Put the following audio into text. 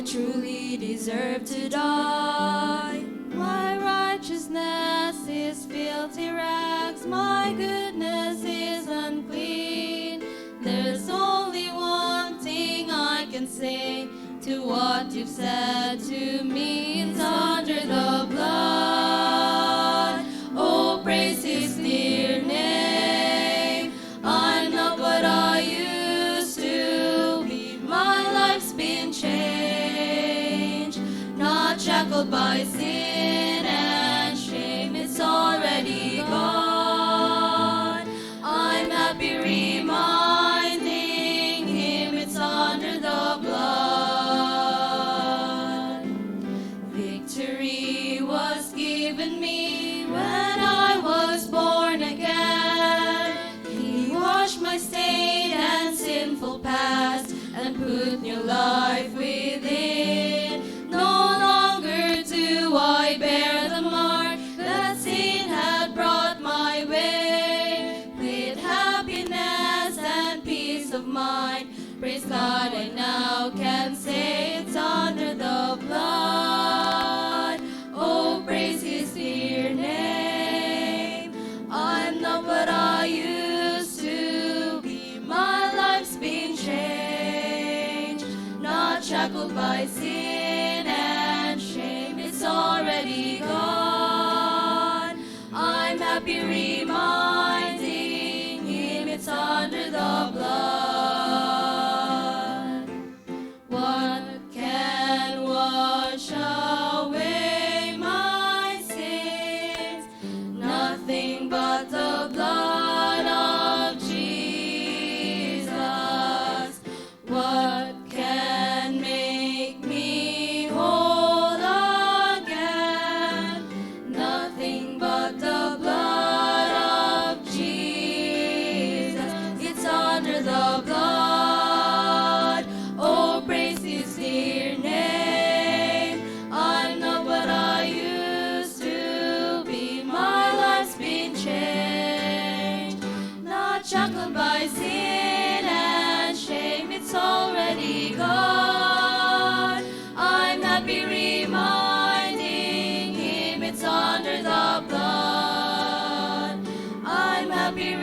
I truly deserve to die. My righteousness is filthy rags, my goodness is unclean. There's only one thing I can say to what you've said to me. It's under the blood. Oh, praise His dear name. I'm not what I used to be. My life's been changed, not shackled by sin and shame. It's already gone. I'm happy reminding Him it's under the blood. Victory was given me when I was born again. He washed my stained and sinful past and put new life within. No longer do I bear the mark that sin had brought my way. With happiness and peace of mind, praise God, I now can say it's under the blood. Oh, praise His dear name. I'm not what I used to be. My life's been changed, not shackled by sin and shame. It's already gone. I'm happy reminding Him it's under the blood. What can wash away my sins? Nothing but the blood of Jesus. What can make me whole again? Nothing but the blood of Jesus. It's under the blood. Oh, praise His dear name. I'm not what I used to be. My life's been changed, not shackled by sin and shame. It's already gone. I'm happy reminding Him it's under the blood. I'm happy